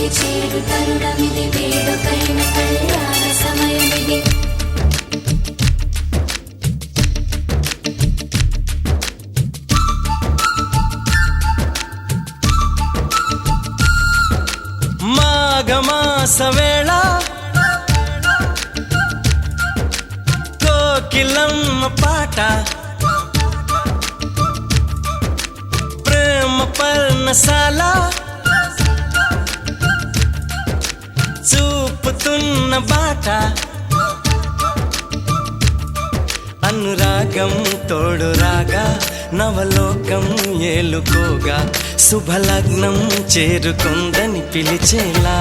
చేరు తరుణమిది వేడుకైన కళ్యాణ సమయమిది మాఘమాస వేళ కోకిలమ్మ పాట ప్రేమ పర్ణశాల చూపుతున్న బాట అనురాగం తోడు రాగా నవలోకం ఏలుకోగా శుభలగ్నం చేరుకుందని పిలిచేలా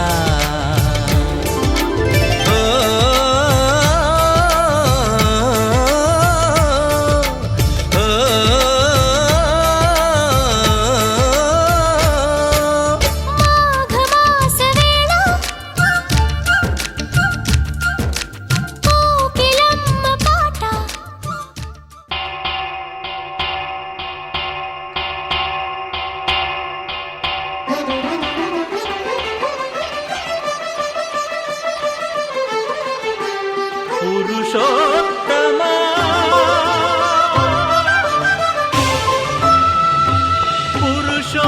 పురుషోత్తమా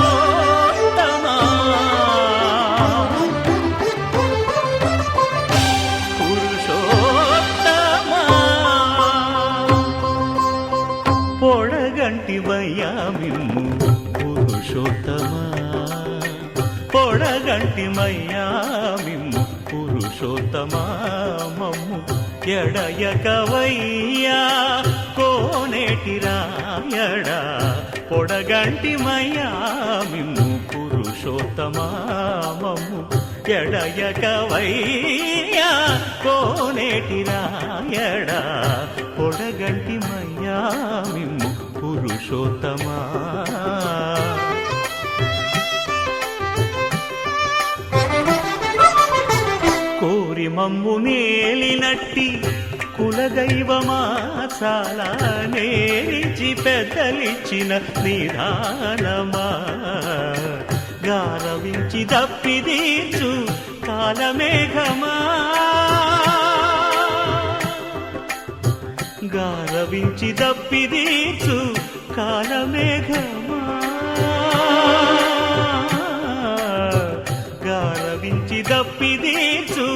పురుషోత్తమా పురుషోత్తమా పొడగంటివయ్యా మిమ్ము పురుషోత్తమా పొడగంటిమయ్యా మిమ్ము పురుషోత్తమా మమ్ము ఎడయకవయ్యా కోనేటి రాయడా పొడగంటిమయ్యా మిమ్ము పురుషోత్తమా మమ్ము ఎడయకవయ్యా కోనేటి రాయడా పొడగంటిమయ్యా మిమ్ము పురుషోత్తమా కోరి మమ్ము నేలినట్టి కులదైవమా చాలా నేరిచి పెద్దలిచ్చిన నిధానమా గారవించి దప్పిదీర్చు కాలమేఘమా గారవించి దప్పిదీర్చు కాలమేఘమా గారవించి దప్పిదీర్చు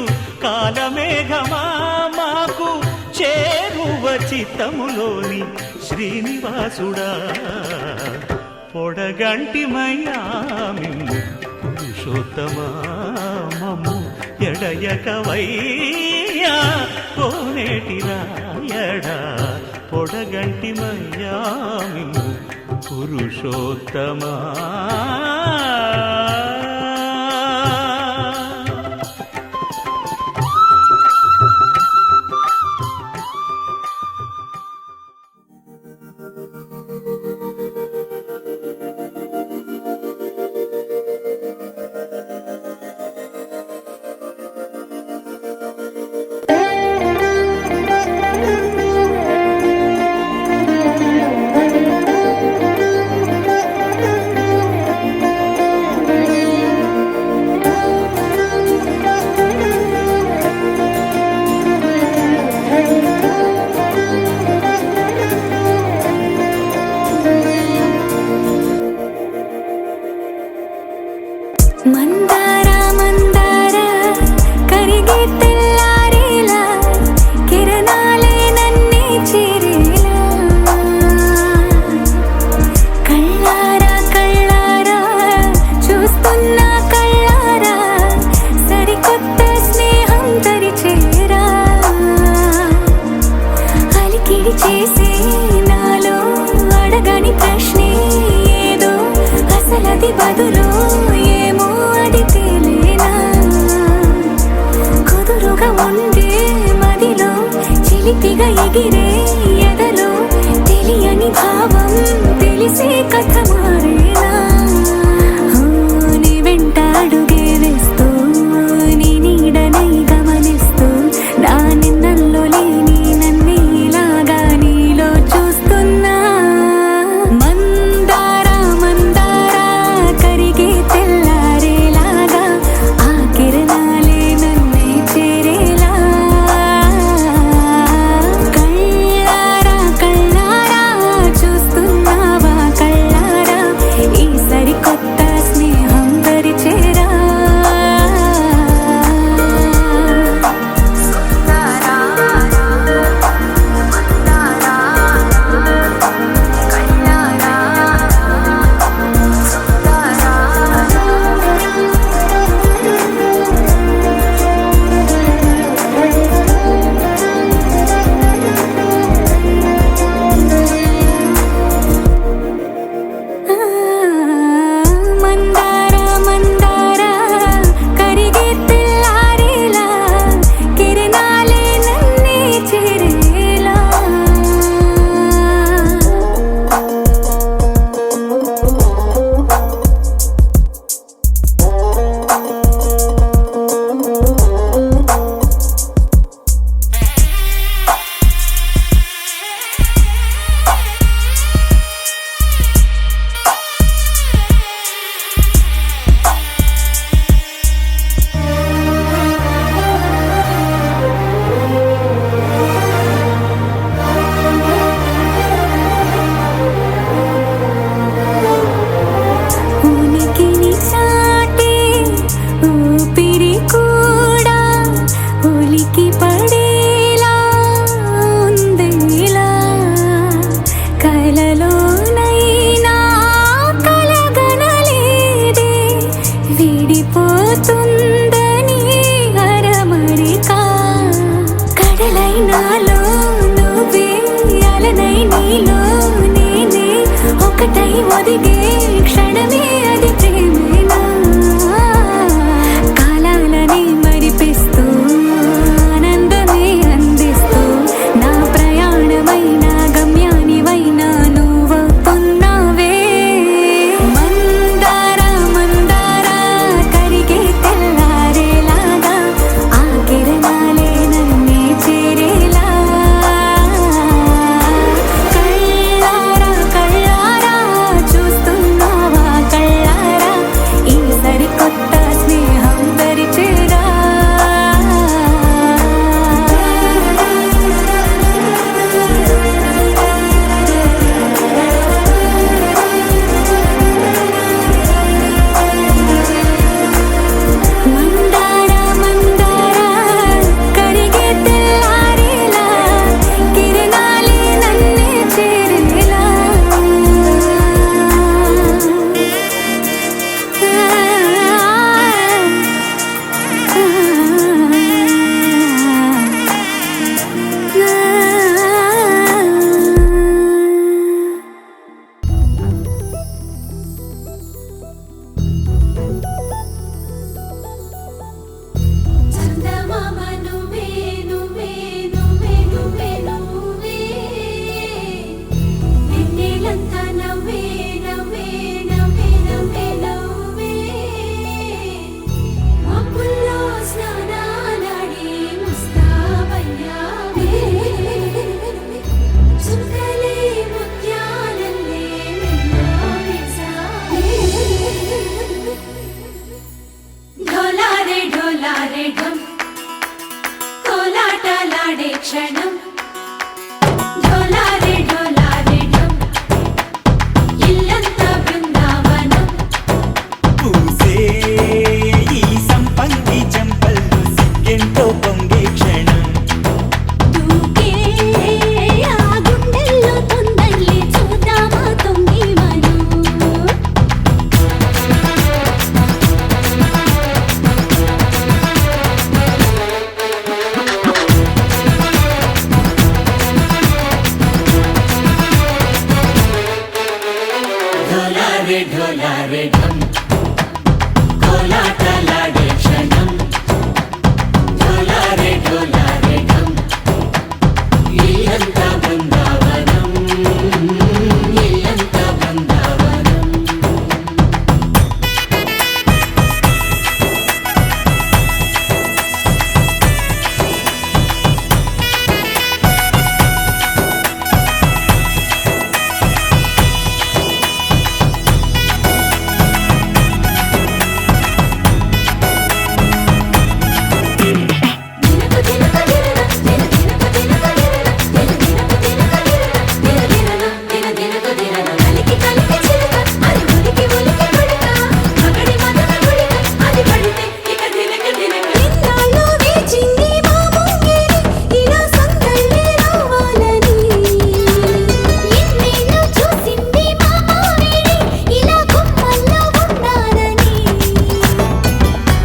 కాలమేఘమా మాకు చేరువ చిత్తములోని శ్రీనివాసుడా పొడగంటిమయ్యా మిమ్ము పురుషోత్తమా మమ్ము ఎడయకవయ్యా కోనేటి రాయడా పొడగంటిమయ్యా మిమ్ము పురుషోత్తమా జరుగుతుందని అరమరిక కడలై నాలో నువ్వే అలనై నీలో నేనే ఒకటై ఒదిగే క్షణమే అది ప్రేమేనా కాలాలని మరిపిస్తూ ఆనందమే అందిస్తూ నా ప్రయాణమైన గమ్యానివైనా నువ్వవుతున్నావే మందార మందార కరిగే తెల్లారేలాగా ఆ కిరణాలే నన్నే చేరేలా కళ్ళారా కళ్ళారా చూస్తున్నావా కళ్ళారా ఈ సరికొత్త స్నేహం దరిచేరా మందార మందార కరిగే తెల్లారేలా కిరణాలే నన్నే చేరేలా చందమామ నువ్వే నువ్వే నువ్వే నువ్వే నువ్వే వెన్నెలంతా నవ్వే నవ్వే నవ్వే నవ్వే నవ్వే మబ్బుల్లో స్నానాలాడి ముస్తాబయ్యావే చుక్కలే ముత్యాలల్లే మెల్లో వేసావే ఢోలారే ఢోలారే ఢం కోలాటలాడే క్షణం ఢోలారే ఢోలారే ఢం ఇల్లంతా బృందావనం పూసే ఈ సంపంగి చెంపల్లో సిగ్గెంతో పొంగే క్షణం దూకే ఆ గుండెల్లో తొందరలే చూద్దామా తొంగి మనం ఢోలారే ఢోలారే ఢం కోలాటలాడే క్షణం ఢోలారే ఢోలారే ఢం ఇల్లంతా బృందావనం ఇల్లంతా బృందావనం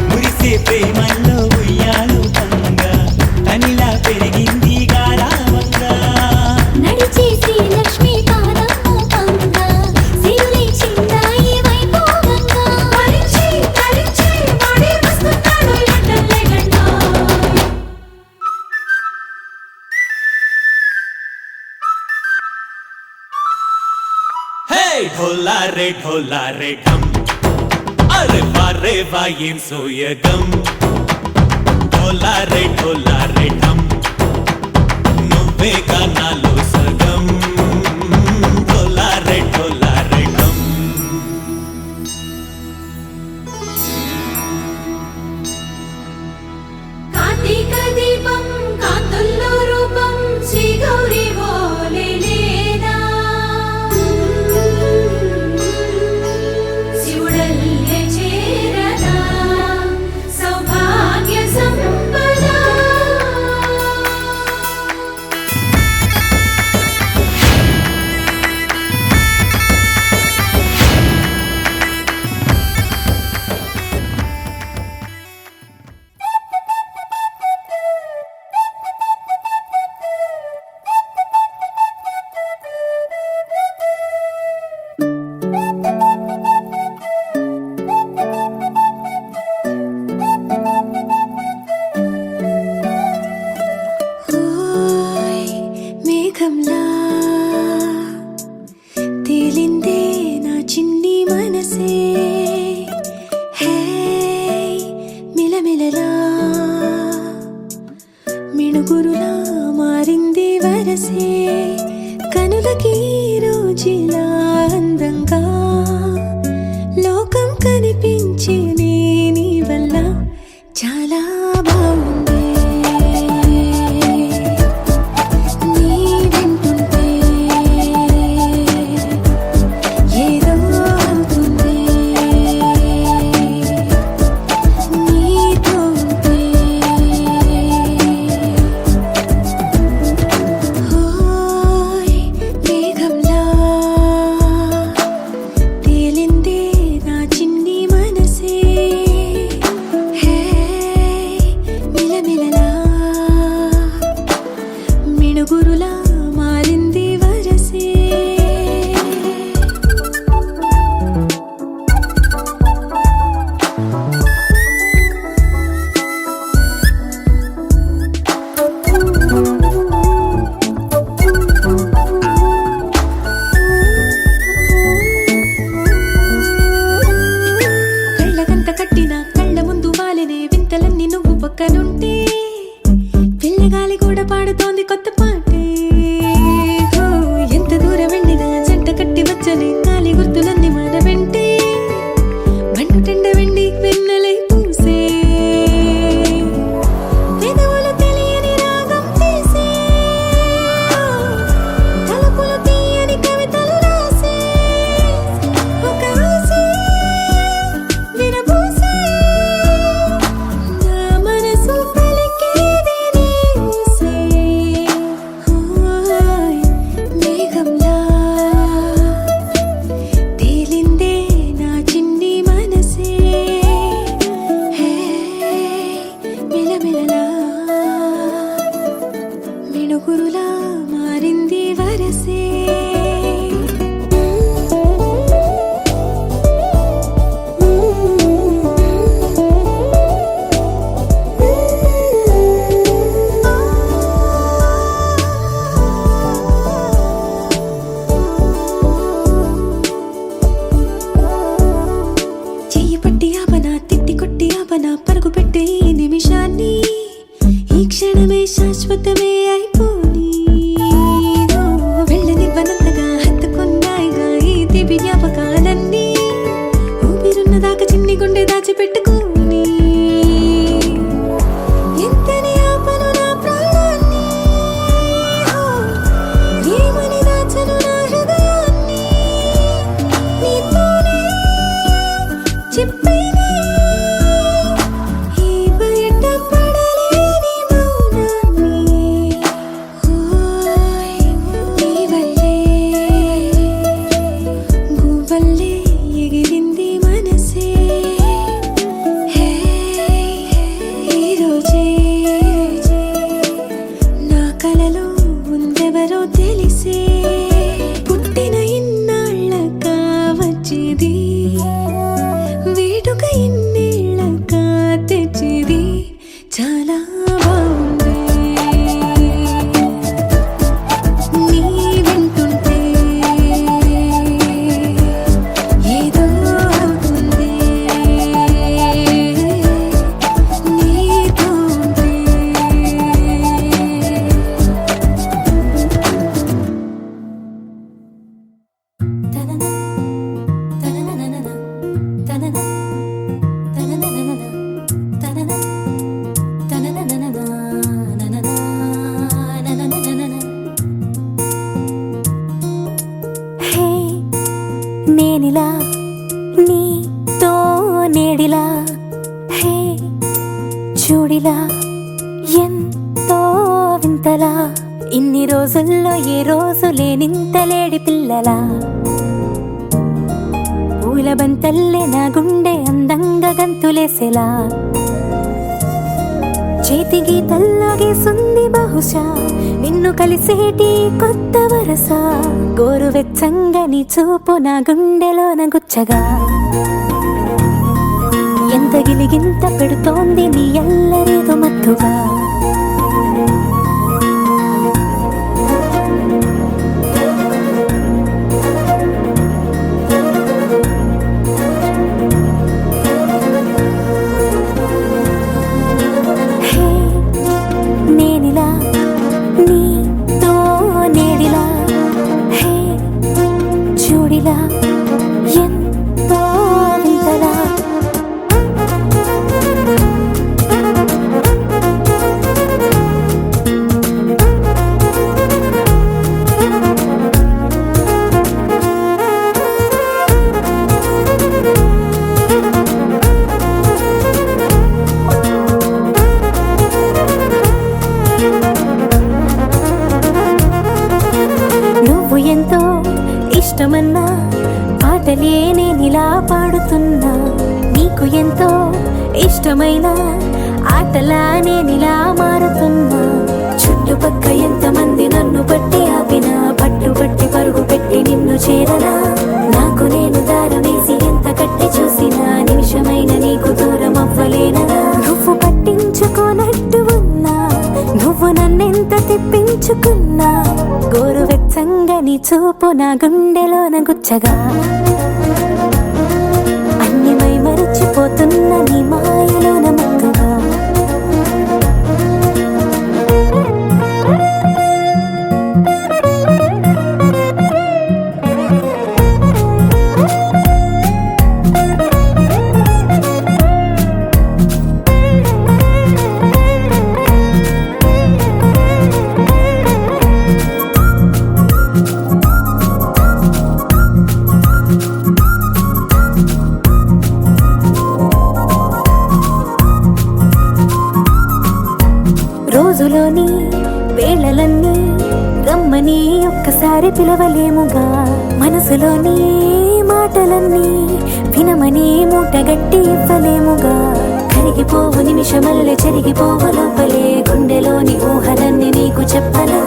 మురిసే ప్రేమల్లో ఉయ్యాలు పంగా తనిలా పెరిగింది గారావంగా నడిచే శ్రీలక్ష్మి పాదము పంగా సిరులి చిందాయి వైభోగంగా పరిచి పరిచి వాడి వస్తున్నాడు ఎట్టలే గంటా హే ఢోలారే ఢోలారే ఢం అరే వారే వాయేం సోయగం ఢోలారే ఢోలారే ఢం నువ్వే గానాలో సగం ఢోలారే ఢోలారే ఢం కార్తీక దీపం కాంతుల్లో రూపం శ్రీ గౌరీ ఓలే లేదా శివుడల్లే చేరదా సౌభాగ్య సంపద మిలమిలలా మిణుగురులా మారింది వరసే కనులకి రోజులా అందంగా లోకం కనిపించే నీ వల్ల చాలా బాగుంది నీ వింటుంటే ఏదో అవుతుంది నీతో ఉంటే ఓయ్ మేఘంలా తేలిందే నా చిన్ని మనసే హే మిలమిలలా మిణుగురులా మారింది వరసే కళ్ళకంత కట్టిన కళ్ళ ముందు వాలినే వింతలన్నీ నువ్వు పక్కనుంటే పిల్లగాలి కూడా పాడుతోంది కొత్త పాటే ఓ, ఎంత దూరం వెళ్ళినా జంట కట్టి వచ్చని కాలి గుర్తులన్నీ మన వెంటే మండుటెండ వెండి వెన్నెలై పూసే పెదవులు తెలియని రాగం తీసే తలుపులు తీయని కవితలు రాసే ఒక ఆసే విరబూసే నా మనసు పలికేది నీ ఊసే ఓయ్ మేఘంలా తేలిందే నా చిన్ని మనసే హే మిలమిలలా మిణుగురులా మారింది వరసే చెయ్యి పట్టి ఆపనా తిట్టి కొట్టి ఆపనా పరుగు పెట్టే ఈ నిమిషాన్ని ఈ క్షణమే శాశ్వతమే అయిపోని ఓ, వెళ్ళనివ్వనంతగా హత్తుకున్నాయిగా ఈ దివి జ్ఞాపకాలన్నీ ఊపిరున్నదాకా చిన్ని గుండె దాచిపెట్టుకోని ఎంతని ఆపను నా ప్రాణాన్ని ఓ, ఏమని దాచను నా హృదయాన్ని నీతోనే చెప్పేనే ఈ బయట పడలేని మౌనాన్ని ఓయ్ నీ వల్లే గువ్వల్లే ఎగిరింది మనసే హే ఈ రోజే నా కలలో ఉందెవరో తెలిసే పుట్టిన ఇన్నాళ్ళకా వచ్చేది వేడుక ఇన్నేళ్ళకా తెచ్చేది చాలా బాగుంది నీ వింటుంటే ఏదో అవుతుంది నీతో ఉంటే హే నేనిలా నీతో నేడిలా హే చూడిలా ఎంతో వింతలా ఇన్ని రోజుల్లో ఏ రోజు లేనింత లేడి పిల్లలా పూల బంతల్లే నా గుండె అందంగా గంతులేసేలా చేతి గీతల్లో గీసుంది బహుశా నిన్ను కలిసేటి కొత్త వరస గోరువెచ్చంగా నీ చూపు నా గుండెలోన గుచ్చగా ఎంత గిలిగింత పెడుతోంది నీ ఎల్లరేదో మత్తుగా ఇష్టమన్నా పాటలే నేనిలా పాడుతున్నా. నీకు ఎంతో ఇష్టమైన ఆటలా నేనిలా మారుతున్నా. చుట్టుపక్క ఎంతమంది నన్ను బట్టి ఆపినా, పట్టుబట్టి పరుగు పెట్టి నిన్ను చేరనా. నాకు నేను దారమేసి ఎంత కట్టి చూసినా, నిమిషమైన నీకు దూరం అవ్వలేనా. నువ్వు పట్టించుకోనట్టు ఉన్నా, నువ్వు నన్నెంత తెప్పించుకున్నా. గోరువెచ్చంగా నీ చూపు నా గుండెలోన గుచ్చగా, అన్ని మై మరచిపోతున్న నీ మాయలోన మత్తుగా. రోజులోని వేళలన్నీ రమ్మని ఒక్కసారి పిలవలేముగా. మనసులోని మాటలన్నీ వినమని మూటగట్టి ఇవ్వలేముగా. కరిగిపోవు నిమిషమల్లె చెరిగిపోవు లోపలే, గుండెలోని ఊహలన్నీ నీకు చెప్పలా.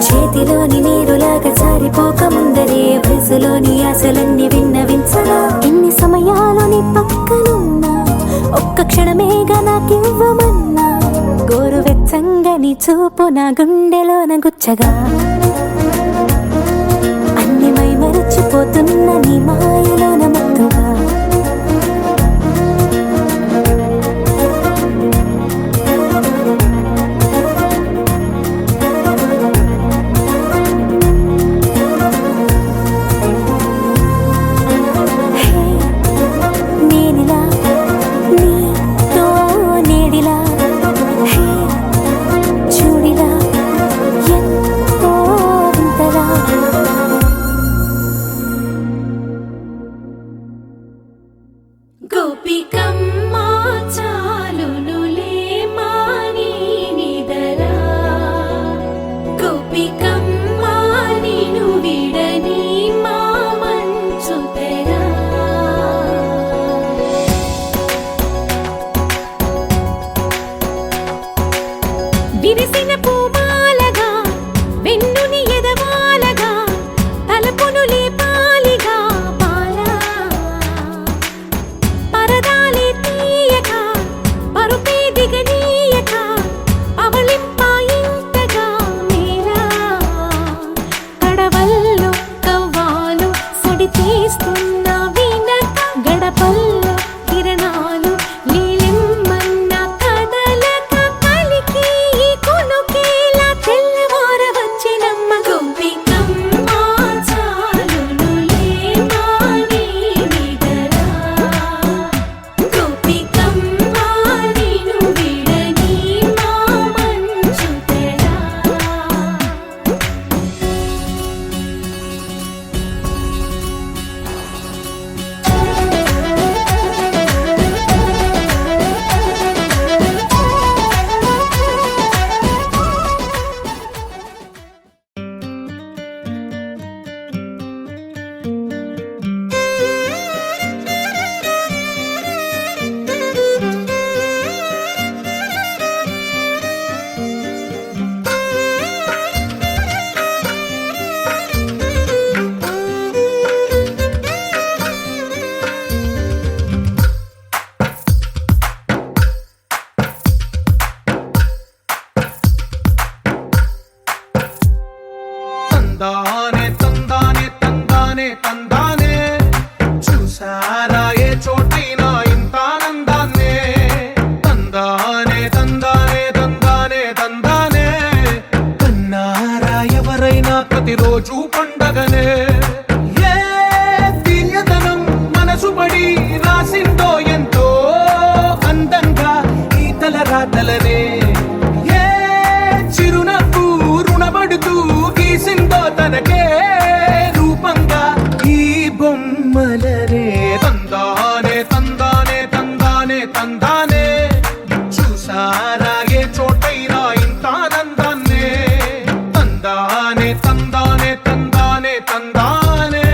చేతిలోని నీరులాగా జారిపోక ముందరే, వయసులోని ఆశలన్నీ విన్నవించలా. ఎన్ని సమయాలు నీ పక్కనున్నా, ఒక్క క్షణమేగా నాకివ్వమన్నా. గోరువెచ్చంగా నీ చూపు నా గుండెలోన గుచ్చగా, అన్ని మై మరచిపోతున్న నీ మాయలోన మత్తుగా. నేనిలా నీతో నేడిలా, చూడిలా ఎంతో వింతలా. గోపికమ్మ చాలునులే మాని నిదరా. గోపికమ్మ నిను విడని మా మంచు తెరా. విరిసిన పూమాలగా, వెన్నుని ఎదవాలగా, తలపును లేపాలిగా బాలా. పరదాలే తీయక, పరుపే దిగనీయక, పవళింపాయింతగా మేలా. కడవల్లో కవ్వాలు సడి చేస్తున్న వినక, గడపల్లో కిరణాలు నీలిమ్మన్న కదలక, కలికి ఈ కొనుకేలా తెల్లవార వచ్చినమ్మ. గోపికమ్మ చాలునులే మాని నిదరా. గోపికమ్మ నిను విడని మా మంచు తెరా. తందానే తందానే తందానే తందానే, చూసారా ఏ చోటైనా ఇంత ఆనందాన్నే. తందానే తందానే తందానే తందానే, కన్నారా ఎవరైనా ప్రతిరోజు పండగనే. ఏ తీయదనం మనసు పడి రాసిందో ఎంతో అందంగా ఈ తలరాతలనే. ఏ చిరునవ్వు రుణపడుతూ గీసిందో తనకే రూపంగా ఈ బొమ్మలనే. తందానే తందానే తందానే తందానే, చూసారా ఏ చోటైనా ఇంత ఆనందాన్నే. తందానే తందానే తందానే తందానే.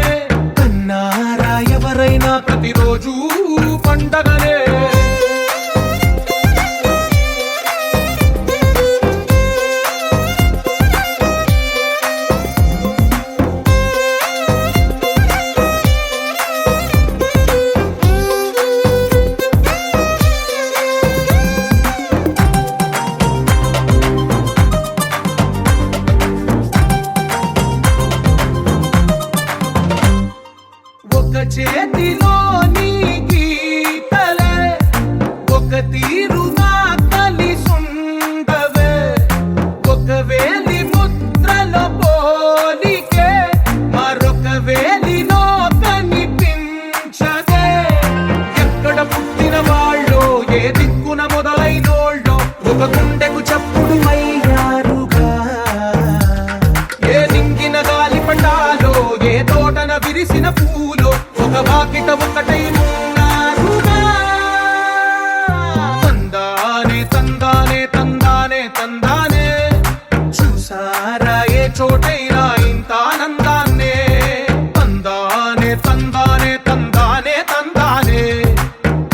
ఒక గుండెకు చప్పుడు అయ్యారుగా. ఏ నింగిన గాలి పటాలో, ఏ తోటన విరిసిన పూలో, ఒక వాకిట ఒకటై ఉన్నారుగా. తందానే తందానే తందానే తందానే, చూసారా ఏ చోటైనా ఇంత ఆనందాన్నే. తందానే తందానే తందానే తందానే,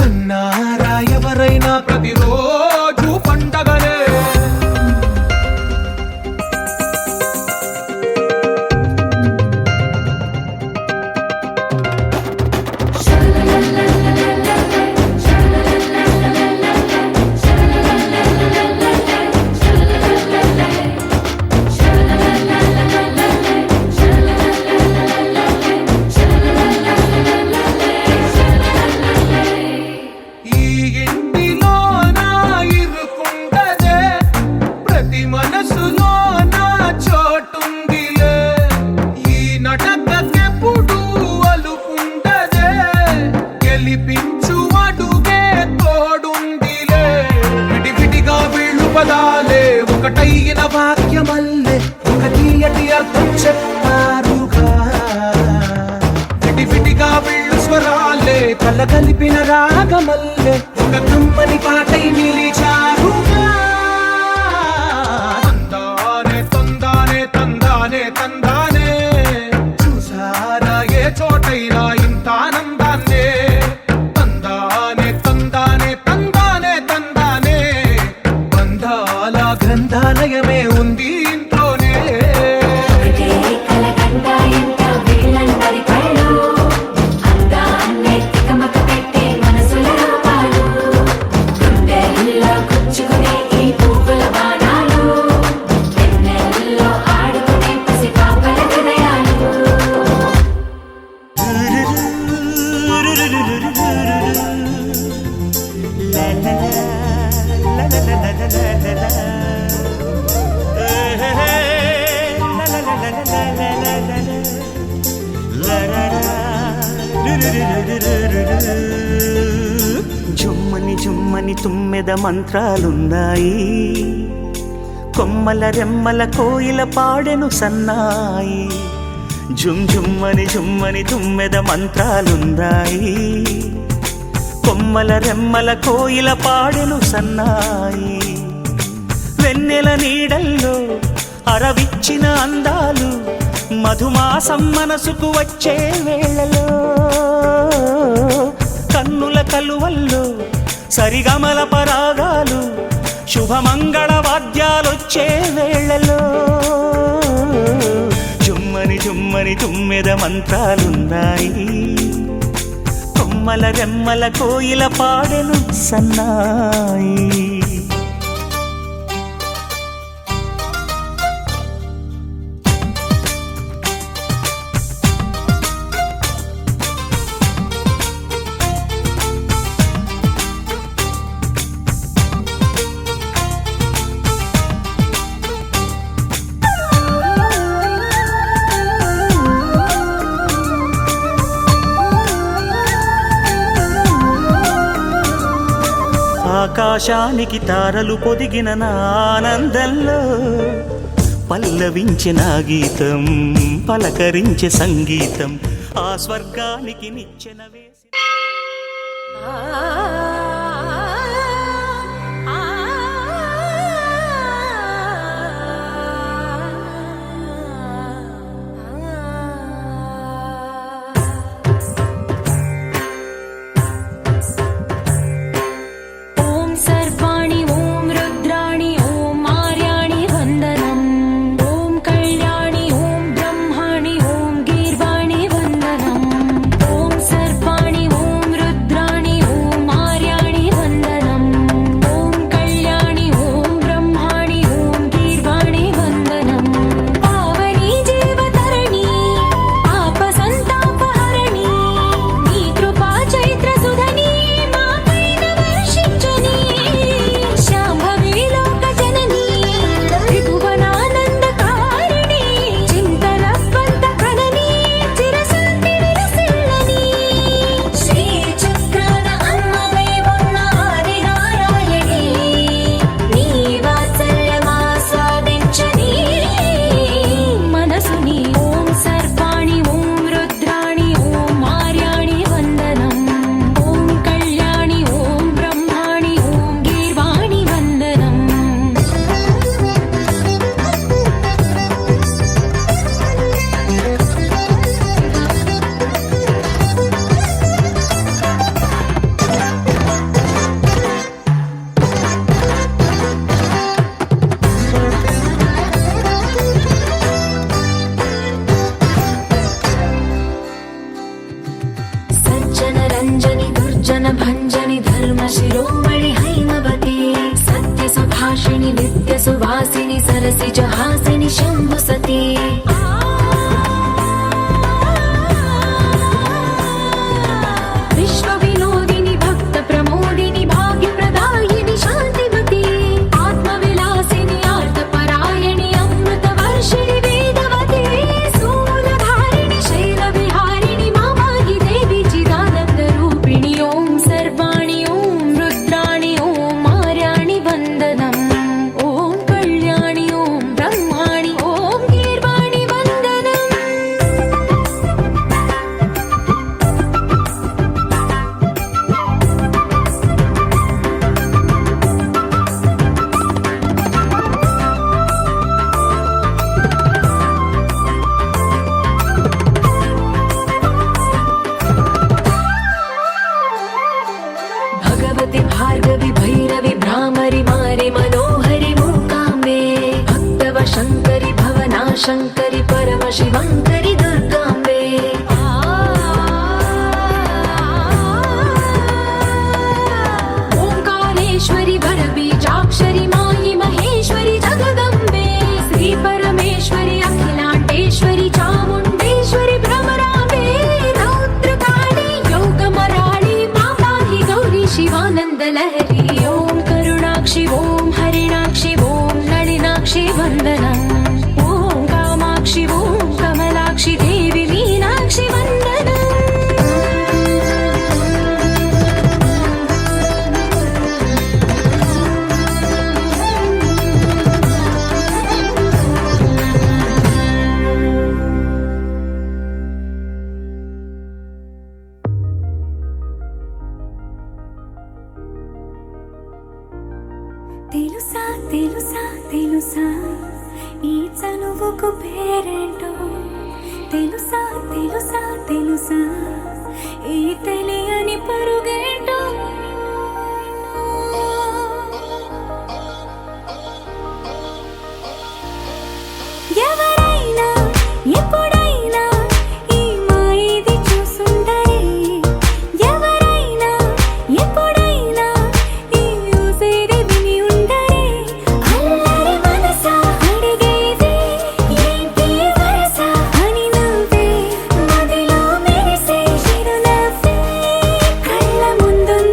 కన్నారా ఎవరైనా ప్రతిరోజు పండగనే. ఈ ఇంటిలో నా ఇరుకుండదే, ప్రతి మనసులో నా చోటుందిలే. ఈ నటకెప్పుడు అలుకుండదే, గెలిపించు అడుగే తోడుందిలే. విడివిడిగా వీళ్ళు పదాలే ఒకటైన వాక్యమల్లే, ఒక తీయటి అర్థం చెప్పారుగా. విడివిడిగా వీళ్ళు స్వరాలే కల కలిపిన రాగమల్లే, ఒక కమ్మని పాటై నిలిచారుగా. తందానే తందానే తందానే తందానే, చూసారా ఏ చోటైనా ఇంత ఆనందాన్నే. తందానే తందానే తందానే తందానే, బంధాల గ్రంథాలయమే ఉంది ఇంట్లోనే. ఒకటే కలగంట ఎంత వీళ్ళందరి కళ్ళు, అందాన్నే తికమక పెట్టే మనసుల రూపాలు, గుండెల్లో గుచ్చుకునే ఈ పువ్వుల బాణాలు, వెన్నెల్లో ఆడుకునే పసిపాపల హృదయాలు. జుమ్మని జుమ్మని తుమ్మెద మంత్రాలున్నాయి, కొమ్మల రెమ్మల కోయిల పాడెను సన్నాయి. జుమ్ జుమ్మని జుమ్మని తుమ్మెద మంత్రాలున్నాయి, కొమ్మల రెమ్మల కోయిల పాడెను సన్నాయి. వెన్నెల నీడల్లో అరవిచ్చిన అందాలు, మధుమాసం మనసుకు వచ్చే వేళలో, కన్నుల కలువల్లో సరిగమల పరాగాలు, శుభమంగళ వాద్యాలొచ్చే వేళలో. జుమ్మని జుమ్మని తుమ్మెద మంత్రాలున్నాయి, కొమ్మల రెమ్మల కోయిల పాడెను సన్నాయి. ఆకాశానికి తారలు పొదిగిన నా ఆనందంలో, పల్లవించిన గీతం పలకరించే సంగీతం, ఆ స్వర్గానికి నిచ్చెన వేసి. ఓం సర్వాణి ఓం రుద్రాణి ఓం ఆర్యాణి వందనం, ఓం కళ్యాణి ఓం బ్రహ్మాణి ఓం గీర్వాణి వందనం. ఓం సర్వాణి ఓం రుద్రాణి ఓం ఆర్యాణి భాషిణి నిత్య సువాసిని సరసిజ హాసిని శంభు సతీ విశ్వ వినోదిని భక్త ప్రమోదిని భాగ్య ప్రదాయిని శాంతిమతి ఆత్మ విలాసిని ఆర్త పరాయణి అమృత వర్షిణి వేదవతి శూలధారిణి శైల విహారిణి మామాగి దేవి చిదానంద రూపిణి ఓం సర్వాణి ఓం రుద్రాణి ఓం మార్యాణి వందనం ఓం కళ్యాణి ఓం బ్రహ్మాణి ఓం గీర్వాణి వందనం भगवति भार्गवि भैरवि भ्रामरि मारि मनोहरि मूकाम्बे भक्तव शङ्करि भवना शङ्करि परम शिवङ्करि दुर्गाम्बे ओङ्कारेश्वरि वरबीजाक्षरि मायि महेश्वरि जगदम्बे श्री परमेश्वरि अखिलाण्डेश्वरि चामुण्डेश्वरि भ्रमराम्बे रौद्रकाली योगमराळि मापाहि गौरी शिवानन्द लहरी ॐ करुणाक्षि ॐ हरिणाक्षि ॐ नളിनाक्षि वन्दनम् ॐ कामाक्षि ॐ कमलाक्षि देवि मीनाक्षि वन्दनम् తెలుసా తెలుసా తెలుసా ఈ చనువుకు పేరేంటో తెలుసా తెలుసా తెలుసా ఈ తెలియని పరుగేంటో ఎవరైనా ఎప్పుడైనా ఈ మాయది చూసుండరే ఎవరైనా ఎప్పుడైనా ఈ ఊసేది విని ఉండరే అల్లరి మనసా అడిగేది ఏంటి వరస అని నవ్వే మదిలో మెరిసే చిరునవ్వే కళ్ళ ముందుంది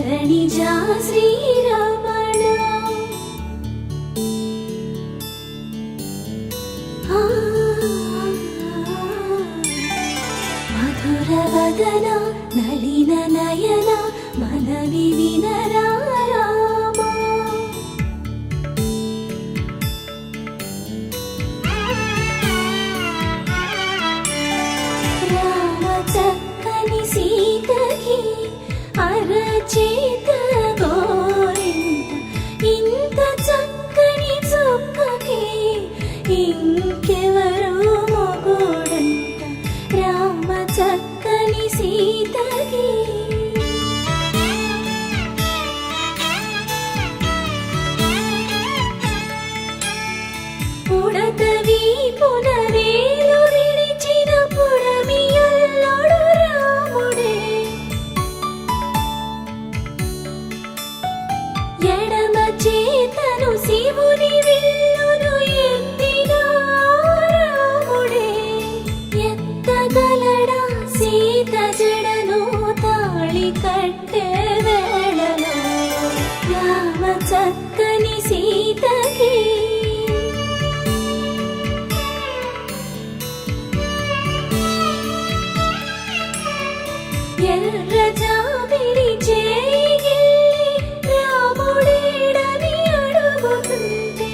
ధరణిజా శ్రీరమణ మధురవదన నళిన నయన మనవి వినరా రామా రామ చక్కని సీతకి అరచేత గోరింట ఇంత చక్కని చుక్కకి ఇంకెవరు మొగుడంట రామ చక్కని సీతకి పుడతవి పునవేలు విడిచిన పుడమియల్లోడు రాముడే ఎడమ చేతను శివుని విల్లును ఎత్తిన రాముడే ఎత్తగలడా సీత జడను తాళి కట్టే వేళలో రామ చక్కని సీతకి ఎర్ర జాబిలి చేయి రాముడేడని అడుగుతుంటే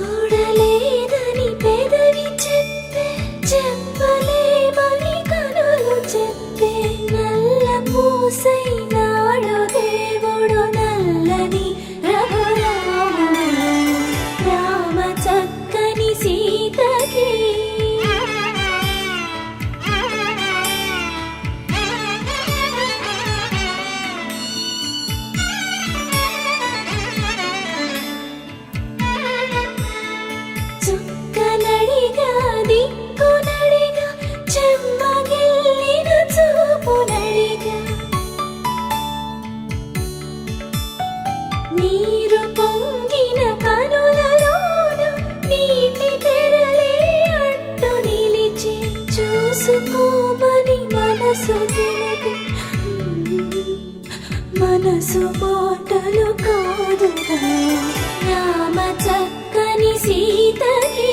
చూడలేదని పెదవి చెప్పే చెప్పలేమని కనులు చెప్పే నల్ల పూసై నాడు దేవుడు నల్లని రఘురాముడు రామ చక్కని సీతకి చుక్కనడిగా దిక్కునడిగా చెమ్మగిల్లిన చూపునడిగా నీరు పొంగిన కనులలోన నీటి తెరలే అడ్డు నిలిచి చూసుకోమని మనసు తెలిపి మనసు మాటలు కాదుగా రామ చక్కని సీతకి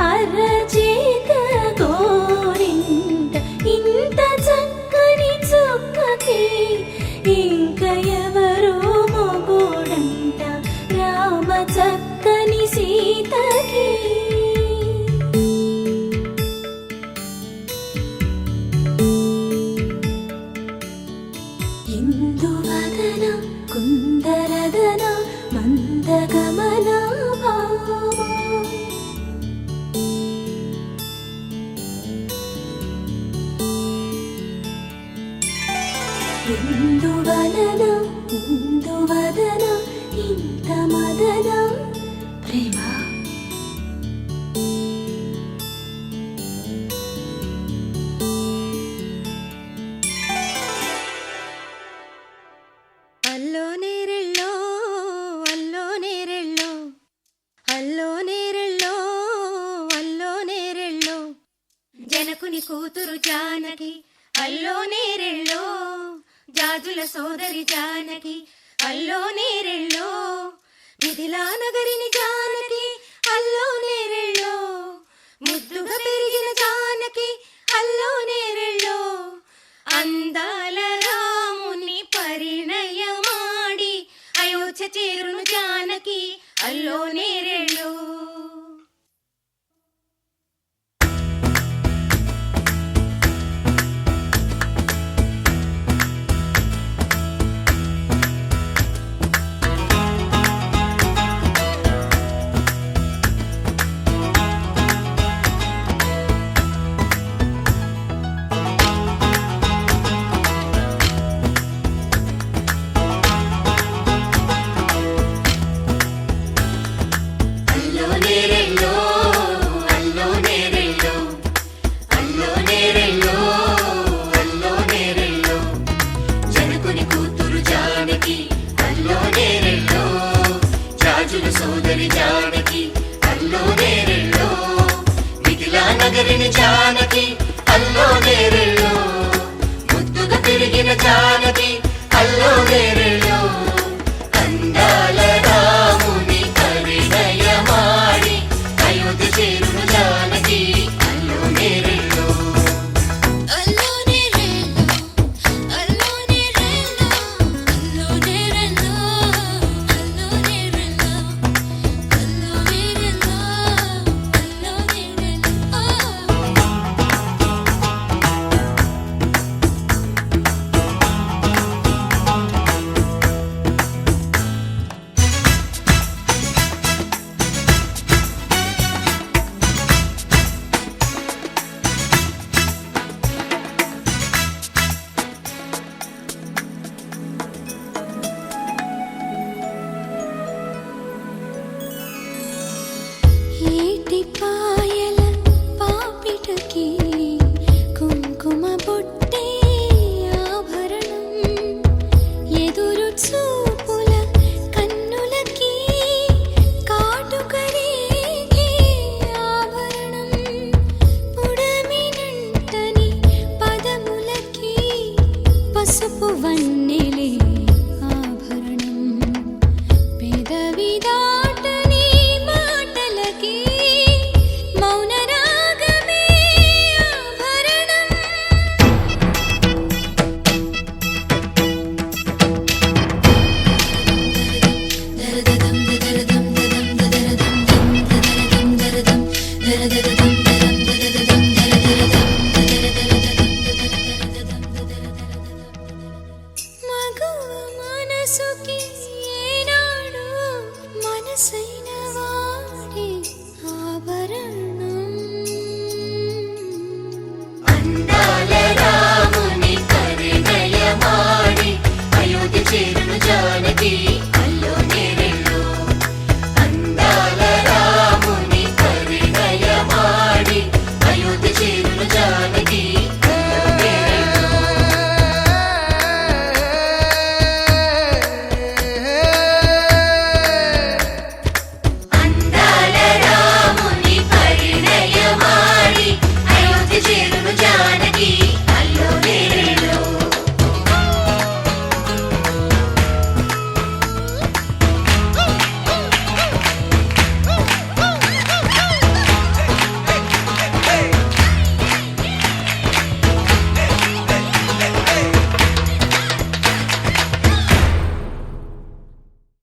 అరచేత గోరింట ఇంత చక్కని చుక్కకి ఇంక ఎవరు మొగుడంట రామ చక్కని సీతకి ఇందువదన కుందరదన మందగమన భామా ఇందువలన ఇందువదన ఇంత మదన ప్రేమ అల్లో నేరెళ్ళో అల్లో నేరెళ్ళో అల్లో నేరెళ్ళో అల్లో నేరెళ్ళో జనకుని కూతురు జానకి అల్లో నేరెళ్ళో జాజుల సోదరి జానకి అల్లో నేరెళ్ళో మిథిలా నగరిని జానకి అల్లో నేరెళ్ళో ముద్దుగా పెరిగిన జానకి అల్లో నేరెళ్ళో అందాల రాముని పరిణయమాడి అయోధ్య చేరును జానకి అల్లోనే